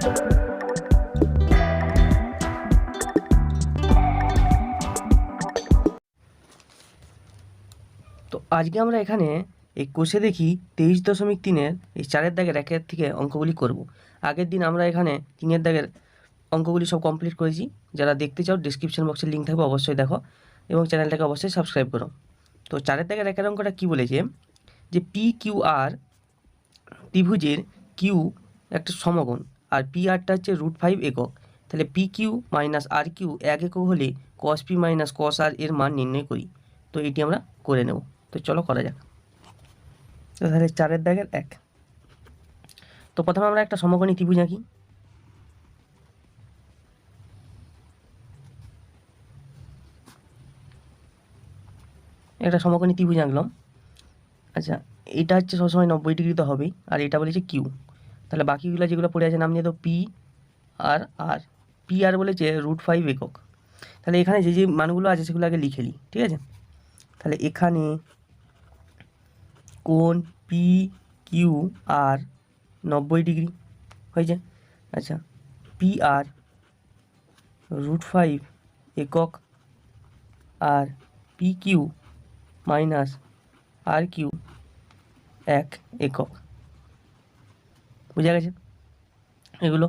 তো আজকে আমরা এখানে এই কোষে দেখি 23.3-এর এই 4-এর দাগের 1-এর থেকে অঙ্কগুলি করব। আগের দিন আমরা এখানে 3-এর দাগের অঙ্কগুলি সব কমপ্লিট করেছি। যারা দেখতে চাও ডিসক্রিপশন বক্সে লিঙ্ক থাকবে, অবশ্যই দেখো এবং চ্যানেলটাকে অবশ্যই সাবস্ক্রাইব করো। তো 4-এর দাগের 1-এর অঙ্কটা কী বলেছে, যে পি কিউ আর ত্রিভুজের কিউ একটা সমকোণ আর পি আরটা হচ্ছে √5 একক। তাহলে পি কিউ মাইনাস আর কিউ 1 একক হলে কস পি মাইনাস কস আর এর মান নির্ণয় করি। তো এটি আমরা করে নেব। তো চলো করা যাক। তো তাহলে 4-এর দাগের 1। তো প্রথমে আমরা একটা সমকোণী ত্রিভুজ আঁকি। একটা সমকোণী ত্রিভুজ আঁকলাম। আচ্ছা, এটা হচ্ছে সবসময় 90 ডিগ্রি তো হবেই, আর এটা বলেছে কিউ। তাহলে বাকিগুলো যেগুলো পড়ে আছে নাম দিয়ে তো পি আর আর। পি আর বলেছে √5 একক। তাহলে এখানে যে যে মানগুলো আছে সেগুলো আগে লিখে নিই, ঠিক আছে। তাহলে এখানে কোণ পি কিউ আর 90 ডিগ্রি হয়েছে। আচ্ছা, পি আর √5 একক আর পি কিউ মাইনাস আর কিউ 1 একক। বুঝা গেছে এগুলো?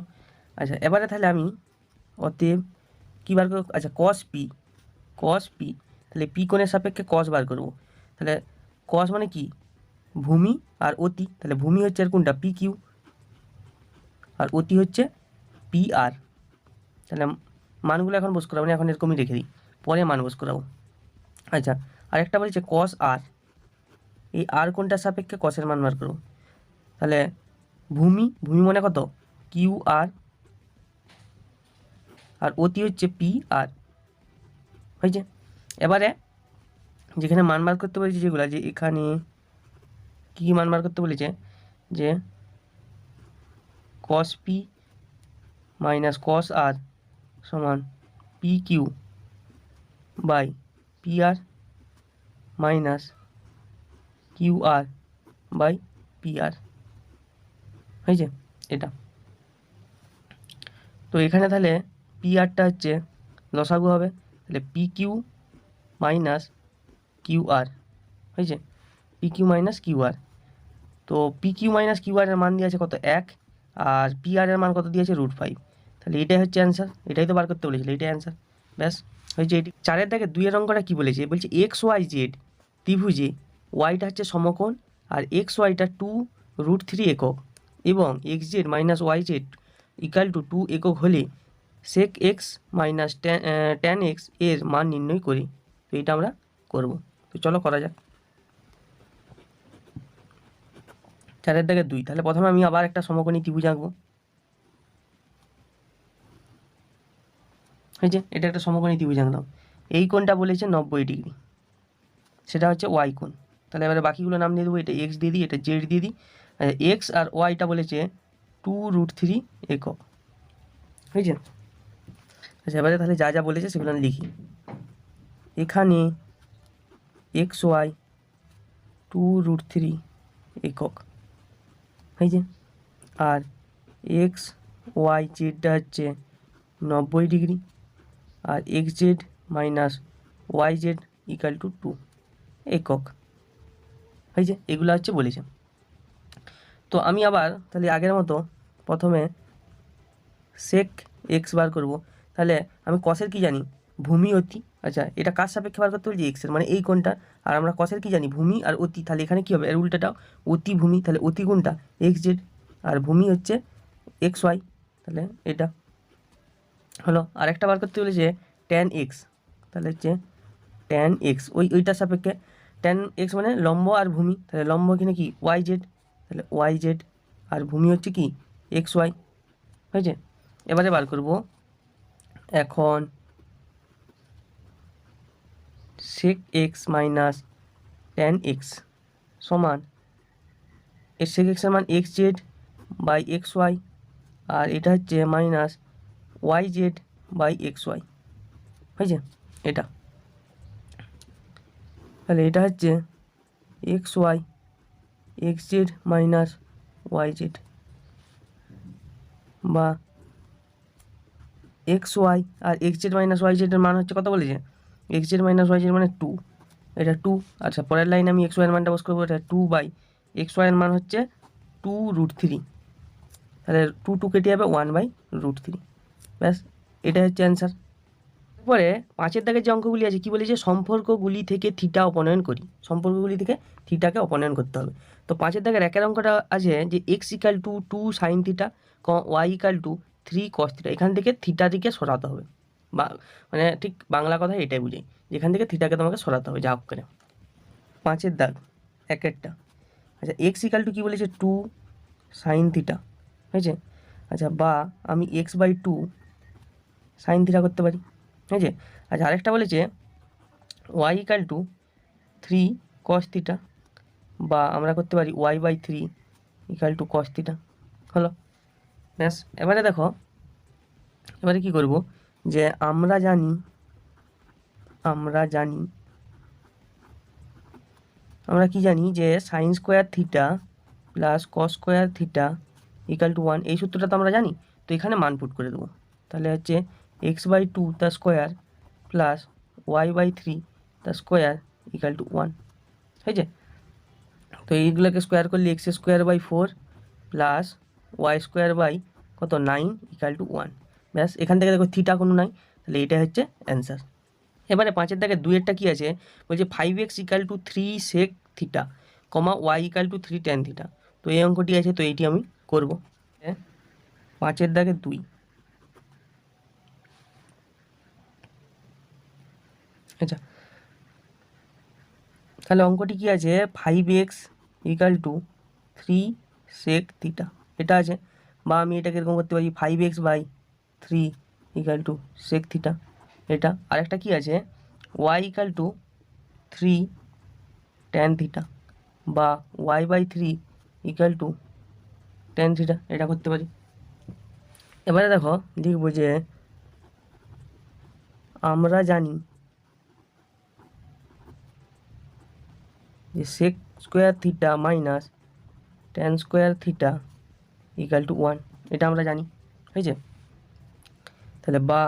আচ্ছা, এবারে তাহলে আমি অতএব কী বার করব? আচ্ছা, কস পি, তাহলে পি কোণের সাপেক্ষে কস বার করব। তাহলে কস মানে কি? ভূমি আর অতি। তাহলে ভূমি হচ্ছে আর কোনটা? পি কিউ, আর অতি হচ্ছে পি আর। তাহলে মানগুলো এখন বস করাবো না, এখন এরকমই রেখে দিই, পরে মান বস করাবো। আচ্ছা, আরেকটা বলেছে কস আর। এই আর কোনটার সাপেক্ষে কসের মান বার করবো। তাহলে ভূমি মানে কত? কিউ আর, আর অতি হচ্ছে পি আর। হয়েছে? এবারে যেখানে মান বার করতে বলেছে যেগুলো, যে এখানে কী মান বার করতে বলেছে, যে কস পি মাইনাস কস আর সমান P Q by P R minus Q R by P R. হয়েছে এটা? তো এখানে তাহলে পি আরটা হচ্ছে লসাগু হবে, তাহলে পি কিউ মাইনাস কিউ আর। হয়েছে? পি কিউ মাইনাস কিউ আর। তো পি কিউ মাইনাস কিউ আর এর মান দিয়েছে কত? 1, আর পি আর এর মান কত দিয়েছে? √5। তাহলে এটাই হচ্ছে অ্যান্সার, এটাই তো বার করতে বলেছিল, এটাই অ্যান্সার। ব্যাস হয়েছে এটি। 4-এর দাগে 2-এর অঙ্কটা কী বলেছে? বলছে এক্স ওয়াই জেড ত্রিভুজে ওয়াইটা হচ্ছে সমকোণ আর এক্স ওয়াইটা 2√3 একক এবং x Z minus Y z equal to 2 একক হলে sec x minus tan x এর মান নির্ণয় করি। তো এটা আমরা করব। তো চলো করা যাক। 4-এর দাগে 2। তাহলে প্রথমে আমি আবার একটা সমকোণী ত্রিভুজ আঁকবো। হয়েছে? এটা একটা সমকোণী ত্রিভুজ আঁকলাম। এই কোণটা বলেছে 90 ডিগ্রি, সেটা হচ্ছে ওয়াই কোণ। তাহলে এবারে বাকিগুলো নাম দিয়ে দেবো। এটা এক্স দিয়ে দিই, এটা জেড দিয়ে দিই। এক্স আর ওয়াইটা বলেছে 2√3 একক। হয়েছে? আচ্ছা, এবারে তাহলে যা যা বলেছে সেগুলো আমি লিখি। এখানে এক্স ওয়াই 2√3 একক। হয়েছে? আর এক্স ওয়াই জেডটা হচ্ছে 90 ডিগ্রি, আর x Z minus Y z equal to 2 একক। হয়েছে? এগুলো হচ্ছে বলেছে। তো আমি আবার তাহলে আগের মতো প্রথমে সেক এক্স বার করব। তাহলে আমি কসের কি জানি? ভূমি অতি। আচ্ছা, এটা কার সাপেক্ষে বার করতে বলছি? এক্সের, মানে এই কোণটা। আর আমরা কসের কি জানি? ভূমি আর অতি। তাহলে এখানে কী হবে? এর উল্টাটা অতি ভূমি। তাহলে অতি কোণটা? এক্স জেড, আর ভূমি হচ্ছে এক্স ওয়াই। তাহলে এটা হলো। আরেকটা বার করতে বলেছে ট্যান এক্স। তাহলে হচ্ছে ট্যান এক্স ওইটার সাপেক্ষে। ট্যান এক্স মানে লম্ব আর ভূমি। তাহলে লম্ব এখানে কি? Y Z. তাহলে ওয়াই জেড, আর ভূমি হচ্ছে কি? X Y. হয়েছে? এবারে বার করব এখন sec x minus tan X সমান এর সেক এক্সের মান X Z by X Y, আর এটা হচ্ছে minus Y Z by X Y. হয়েছে? এটা তাহলে এটা হচ্ছে X Y X Z minus Y Z. বা এক্স ওয়াই, আর এক্স জেড মাইনাস ওয়াই জেডের মান হচ্ছে কত বলেছে, x Z minus Y Z মানে 2, এটা 2। আচ্ছা পরের লাইনে আমি এক্স ওয়াইয়ের মানটা বস করবো, এটা 2/x ওয়াইয়ের মান হচ্ছে 2√3, তাহলে 2 কেটে যাবে 1/√3, ব্যাস এটা হচ্ছে অ্যান্সার। এরপরে 5-এর দাগের যে অঙ্কগুলি আছে কি বলেছে, সম্পর্কগুলি থেকে থিটা অপনয়ন করি, সম্পর্কগুলি থেকে থিটাকে অপনয়ন করতে হবে। তো 5-এর দাগের 1-এর অঙ্কটা আছে যে x = 2 sin theta, y = 3 cos theta, এখান থেকে থিটাটিকে সরাতে হবে, বা মানে ঠিক বাংলা কথা এটাই বুঝাই, যেখান থেকে থিটাকে তোমাকে সরাতে হবে যা হোক করে। 5-এর দাগ 1-এরটা, আচ্ছা x = কি বলেছে 2 sin থিটা, হয়েছে। আচ্ছা বা আমি x/2 sin থিটা করতে পারি, ঠিক আছে। আচ্ছা আরেকটা বলেছে y = 3 cos থিটা, বা আমরা করতে পারি y/3 = cos থিটা, হলো ব্যাস। এবারে দেখো, এবারে কি করব, যে আমরা জানি আমরা কি জানি যে sin square theta plus cos square theta = 1, এই সূত্রটা তো আমরা জানি। তো এখানে মান পুট করে দেবো, তাহলে হচ্ছে x/2 তার স্কোয়ার প্লাস y/3 তার স্কোয়ার = 1, হয়েছে। তো এইগুলোকে স্কোয়ার করলে x²/4 প্লাস y² কত 9 = 1, ব্যাস। এখান থেকে দেখো থিটা কোনো নাই, তাহলে এটা হচ্ছে অ্যান্সার। এবারে 5-এর দাগে 2-এরটা কী আছে, বলছে 5x = 3 sec theta, y = 3 tan theta. তো এই অঙ্কটি আছে, তো এইটি আমি করব। 5-এর দাগে 2, আচ্ছা তাহলে অঙ্কটি কী আছে, 5x = 3 sec থিটা, এটা আছে। বা আমি এটাকে এরকম করতে পারি 5x/3 = sec থিটা, এটা। আরেকটা কি আছে y = 3 tan থিটা, বা y/3 = tan থিটা, এটা করতে পারি। এবারে দেখো লিখব যে আমরা জানি যে sec square theta minus tan square theta = 1, এটা আমরা জানি, হয়েছে। তাহলে বা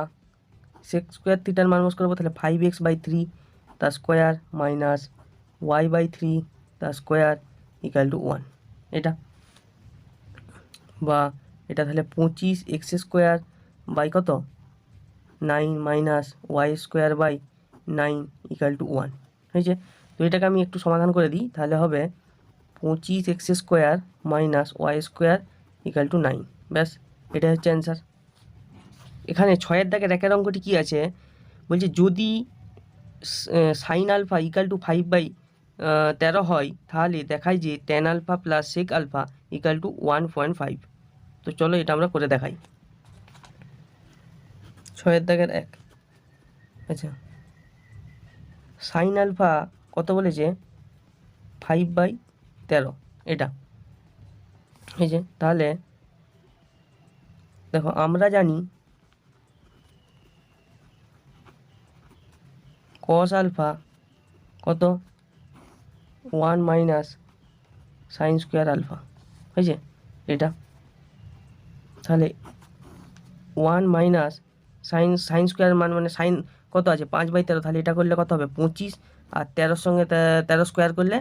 sec স্কোয়ার থিটার মান বস করবো, তাহলে 5x/3 তার স্কোয়ার মাইনাস y/3 তার স্কোয়ার = 1, এটা। বা এটা তাহলে 25x² বাই কত 9 মাইনাস y²/9 = 1, হয়েছে। তো এটাকে আমি একটু সমাধান করে দিই, তাহলে হবে 25x² মাইনাস y² = 9, ব্যাস এটা হচ্ছে অ্যান্সার। এখানে 6-এর দাগের 1-এর অঙ্কটি কী আছে, বলছে যদি sin আলফা = 5/13 হয়, তাহলে দেখায় যে tan alpha plus sec alpha = 1.5। তো চলো এটা আমরা করে দেখাই। 6-এর দাগের 1, আচ্ছা sin আলফা কত বলেছে 5/13, এটা হয়েছে। তাহলে দেখো আমরা জানি cos আলফা কত 1 মাইনাস sin স্কোয়ার আলফা, হয়েছে এটা। তাহলে 1 মাইনাস সাইন স্কোয়ার মান মানে সাইন কত আছে 5/13, তাহলে এটা করলে কত হবে 25, আর 13-র সঙ্গে 13 স্কোয়ার করলে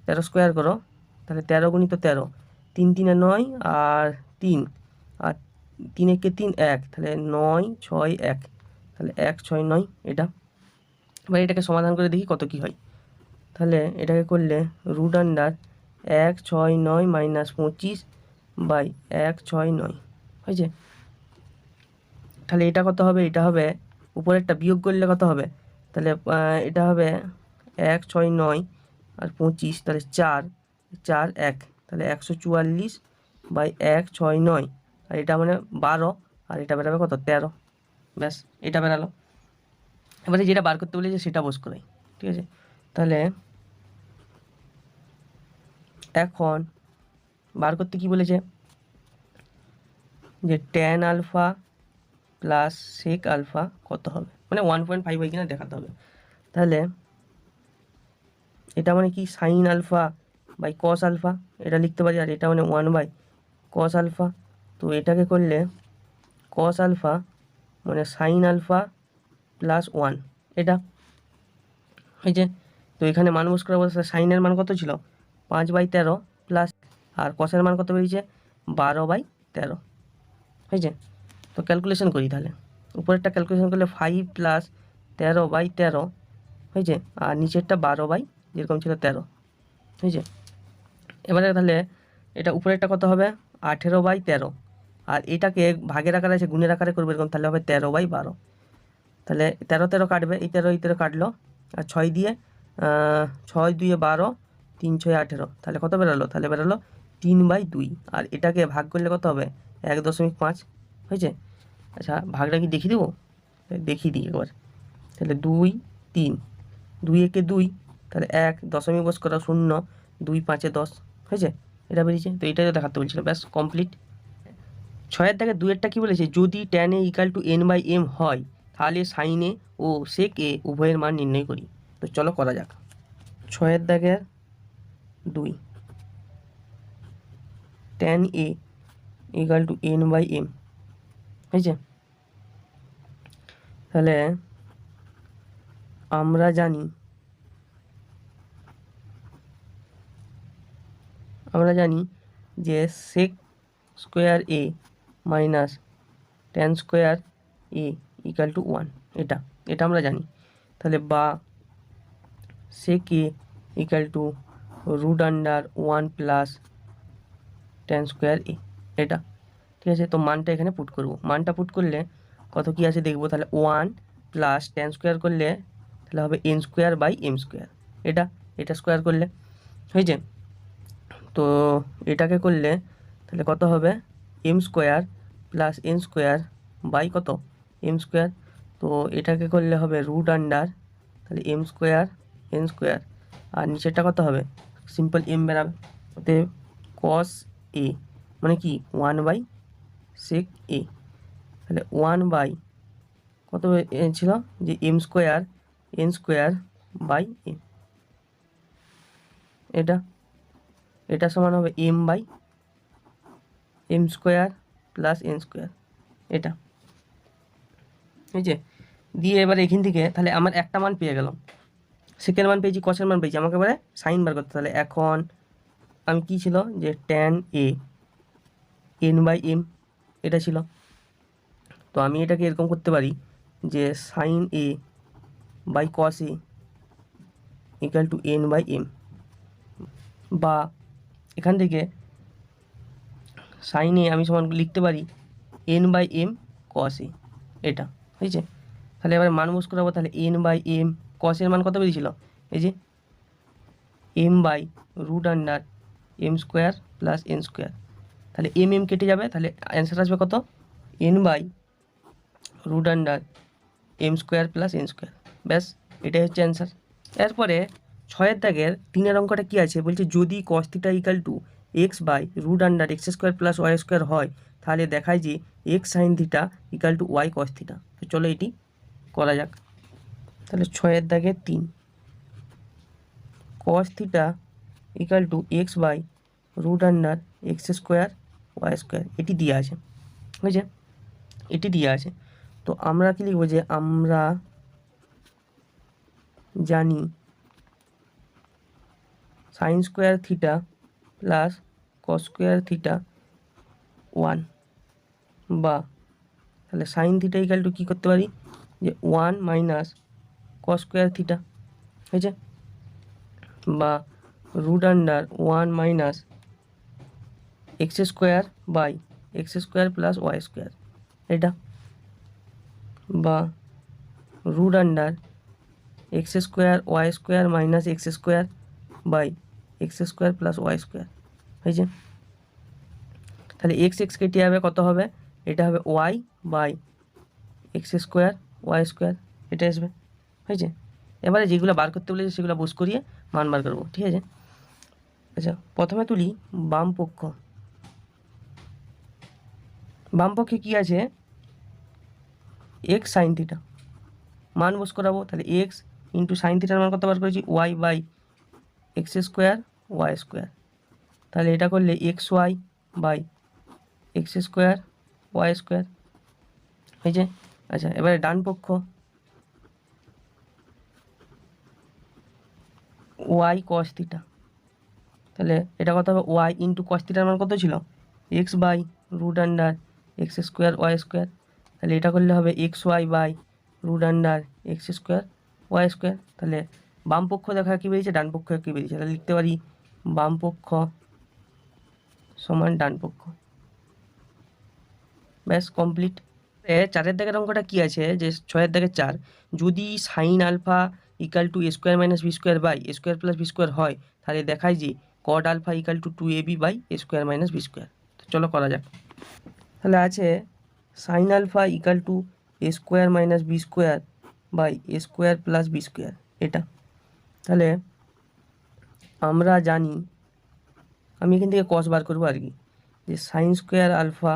13 স্কোয়ার করো, তাহলে 13 × 13, 3 × 3 = 9, আর 3, আর 3 × 3 = 1, তাহলে 9 6 1, তাহলে 1 6 9, এটা। এবার এটাকে সমাধান করে দেখি কত কী হয়। তাহলে এটাকে করলে √1 6 9 মাইনাস 25/1 6 9, হয়েছে। তাহলে এটা কত হবে, এটা হবে উপরেরটা বিয়োগ করলে কত হবে, তাহলে এটা হবে 1 6 9 আর 25, তাহলে 4 4 1, তাহলে 144/1 6 9, আর এটা মানে 12, আর এটা বেরাবে কত 13, ব্যাস এটা বেরালো। এবারে যেটা বার করতে বলেছে সেটা বস করাই, ঠিক আছে। তাহলে এখন বার করতে কি বলেছে, যে tan alpha plus sec alpha কত হবে, মানে 1.5 হয় কিনা দেখাতে হবে। তাহলে এটা মানে কি sin alpha by cos alpha, এটা লিখতে পারি, আর এটা মানে 1/cos আলফা। তো এটাকে করলে কস আলফা মানে সাইন আলফা প্লাস 1 এটা হয়েছে। তো এখানে মান বস করা অবস্থা সাইনের মান কত ছিল 5/13 প্লাস আর কসের মান কত বেরিয়েছে 12/13 হয়েছে। তো ক্যালকুলেশন করি তাহলে, উপরেরটা ক্যালকুলেশন করলে 5 প্লাস 13/13 হয়েছে, আর নিচেরটা 12 যেরকম ছিল 13 হয়েছে। এবারে তাহলে এটা উপরেরটা কত হবে 18/13, আর এটাকে ভাগের আকারে আছে গুণের আকারে করবে এরকম, তাহলে হবে 13/12। তাহলে 13 কাটবে, এই 13 কাটলো, আর 6 দিয়ে 6 2 12, 3 6 18, তাহলে কত বেরোলো, তাহলে বেরোলো 3/2, আর এটাকে ভাগ করলে কত হবে 1.5 হয়েছে। আচ্ছা ভাগটা কি দেখিয়ে দেবো, দেখিয়ে দিই একবার। তাহলে 2 3, 2 একে 2, তাহলে 1 দশমিক বস করা 0, 2 5 10 হয়েছে, এটা বেরিয়েছে। তো এটাই তো দেখাতে বলছিল, ব্যাস কমপ্লিট। 6-এর দাগে 2-এরটা কী বলেছে, যদি tan a = n/m হয় তাহলে sin a O sec a উভয়ের মান নির্ণয় করি। তো চলো করা যাক। 6-এর দাগের 2, tan a = n/m হয়েছে। তাহলে আমরা জানি যে sec square a minus tan square a = 1, এটা আমরা জানি। তাহলে বা sec a √1 plus tan square a, এটা ঠিক আছে। তো মানটা এখানে পুট করব, মানটা পুট করলে কত কি আছে দেখবো। তাহলে 1 প্লাস tan স্কোয়ার করলে তাহলে হবে n²/m², এটা স্কোয়ার করলে হয়েছে। তো এটাকে করলে তাহলে কত হবে m² প্লাস n² কত m²। তো এটাকে করলে হবে √, তাহলে m² n², আর নিচেরটা কত হবে সিম্পল m বেরাবে। অতএব cos a মানে কি 1/sec a, তাহলে 1/ কত ছিল যে m² n²/m, এটা সমান হবে m/m² প্লাস n², এটা হয়েছে। দিয়ে এবার এখান থেকে তাহলে আমার একটা মান পেয়ে গেলাম, সেকেন্ড মান পেয়েছি, কসের মান পেয়েছি, আমাকে এবারে সাইন বার করতে। তাহলে এখন আমি কি ছিল যে tan a n/m এটা ছিল। তো আমি এটাকে এরকম করতে পারি যে sin a cos a = n/m, বা এখান থেকে sin a আমি সমান লিখতে পারি n/m cos a, এটা হয়েছে। তাহলে এবার মান বস করাবো, তাহলে n/m cos এর মান কত বেরিয়েছিল এই যে m/√m² প্লাস n², তাহলে m কেটে যাবে, তাহলে অ্যান্সার আসবে কত n/√m² প্লাস n², ব্যাস এটাই হচ্ছে অ্যান্সার। এরপরে 6-এর দাগের 3-এর অঙ্কটা কী আছে বলছে, যদি cos θ = x/√x² প্লাস y² হয় তাহলে দেখায় যে x sin θ = y cos θ। তো চলো এটি করা যাক। তাহলে 6-এর দাগের 3, cos θ = x/√x² y², এটি দিয়ে আছে বুঝছে, এটি দিয়ে আছে। তো আমরা কি লিখবো যে আমরা জানি sin square theta plus cos square theta 1, বা তাহলে sin θ = কী করতে পারি যে 1 মাইনাস cos স্কোয়ার থিটা হয়েছে, বা √1 মাইনাস x² প্লাস y², এটা, বা √x² y² minus x² plus y² হয়েছে। তাহলে x কেটে যাবে, কত হবে এটা হবে y/x² y², এটা আসবে হয়েছে। এবারে যেগুলো বার করতে বলেছে সেগুলো বস করিয়ে মান বার করবো, ঠিক আছে। আচ্ছা প্রথমে তুলি বামপক্ষে কী আছে x sin θ, মান বস করাবো। তাহলে x ইন্টু sin θ মান কত বার করেছি y/x² y², তাহলে এটা করলে xy/x² y², হয়েছে। আচ্ছা, এবারে ডান পক্ষ ওয়াই কস থিটা, তাহলে এটা কত হবে, ওয়াই ইন্টু কস থিটার মান কত ছিল, x by root under x square y square, তাহলে এটা করলে হবে x y by root under x square y square. তাহলে বাম পক্ষ দেখা কী বেরিয়েছে, ডান পক্ষ কী বেরিয়েছে, তাহলে লিখতে পারি বাম পক্ষ সমান ডান পক্ষ। ব্যাস কমপ্লিট। চারের দাগের অঙ্কটা কী আছে, যে 6-এর দাগের 4, যদি sine alpha equal to a square minus b square by A square plus B square হয়, তাহলে দেখায় যে cot alpha equal to 2ab by A square minus b square. তো চলো করা যাক। তাহলে আছে sine alpha equal to a square minus b square by A square plus B square, এটা। তাহলে আমরা জানি, আমি এখান থেকে কস বার করবো আর কি, যে sine square alpha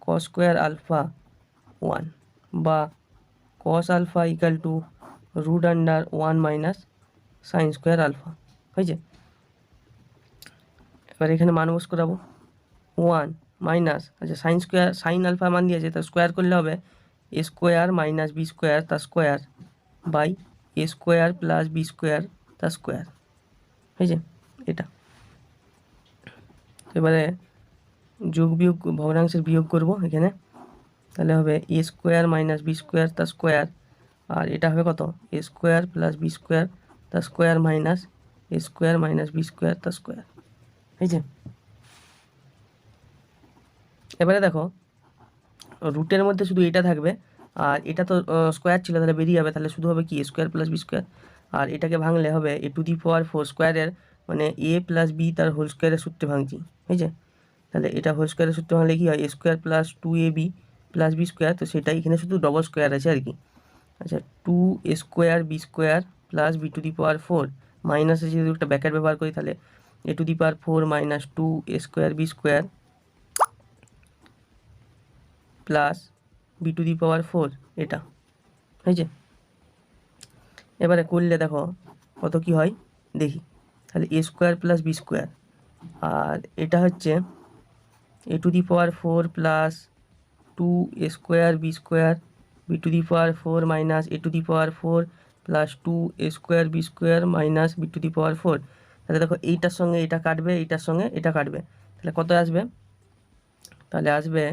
cos square alpha 1 বা cos alpha equal to root under 1 minus sine square alpha, হয়েছে। এবার এখানে মান বস করাবো 1 মাইনাস, আচ্ছা সাইন স্কোয়ার, সাইন আলফা মান দিয়েছে, তার স্কোয়ার করলে হবে a square minus b square তার square by A square plus B square তার স্কোয়ার, হয়েছে এটা। এবারে যোগ বিয়োগ, ভগ্নাংশের বিয়োগ করব এখানে, তাহলে হবে a square minus b square তার স্কোয়ার, আর এটা হবে কত, এ স্কোয়ার প্লাস বি স্কোয়ার তার স্কোয়ার মাইনাস এ স্কোয়ার মাইনাস বি স্কোয়ার তার স্কোয়ার, হয়েছে। এবারে দেখো রুটের মধ্যে শুধু এটা থাকবে, আর এটা তো স্কোয়ার ছিল, তাহলে বেরিয়ে যাবে, তাহলে শুধু হবে কি এ স্কোয়ার প্লাস বি স্কোয়ার, আর এটাকে ভাঙলে হবে এ টু দি পাওয়ার 4 স্কোয়ারের, মানে এ প্লাস বি তার হোল স্কোয়ারের সূত্রে ভাঙছি, হয়েছে। তাহলে এটা হোল স্কোয়ারের সূত্রে ভাঙলে কি হয়, A square plus 2ab plus B square, তো সেটাই এখানে শুধু ডবল স্কোয়ার আছে আর কি। আচ্ছা 2 A square B square plus B to the power 4 মাইনাসে যদি একটা ব্যাকেট ব্যবহার করি, তাহলে A to the power 4 minus 2 A square B square plus B to the power 4, এটা হয়েছে। এবারে করলে দেখো কত কি হয় দেখি, তাহলে A square plus B square, আর এটা হচ্ছে A to the power 4 plus 2 A square B square B to the power 4 minus A to the power 4 plus 2 A square B square minus B to the power 4। তাহলে দেখো এইটার সঙ্গে এটা কাটবে, এইটার সঙ্গে এটা কাটবে, তাহলে কত আসবে, তাহলে আসবে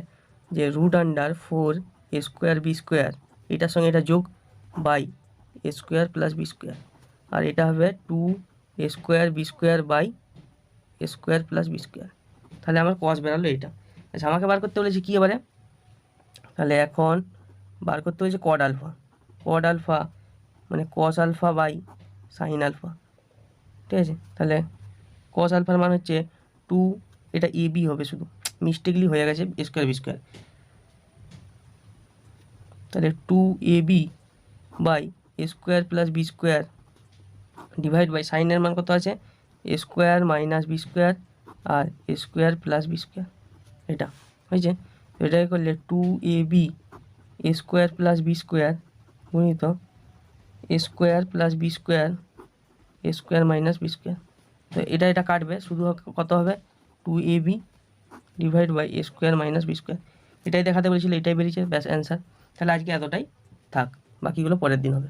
যে root under 4 A square B square, এটার সঙ্গে এটা যোগ by A square plus B square, আর এটা হবে 2 A square B square by A square plus B square. তাহলে আমার কস বেরালো এইটা। আচ্ছা আমাকে বার করতে বলেছি কী এবারে, তাহলে এখন বার করতে হয়েছে কড আলফা, কড আলফা মানে cos alpha by sine alpha, ঠিক আছে। তাহলে কস আলফার মান হচ্ছে 2, এটা এ বি হবে, শুধু মিস্টেকলি হয়ে গেছে এ স্কোয়ার বি স্কোয়ার, তাহলে 2ab by A square plus B square divide by সাইনের মান কত আছে, a square minus b square আর a square plus B square, এটা হয়েছে। এটাকে করলে 2ab a square plus B square গুণিত a square plus B square a square minus b square, তো এটা কাটবে, শুধু কত হবে 2ab divide by A square minus b square, এটাই দেখাতে বলেছিল, এটাই বেরিয়েছে, ব্যাস অ্যান্সার। তাহলে আজকে এতটাই থাক, বাকিগুলো পরের দিন হবে।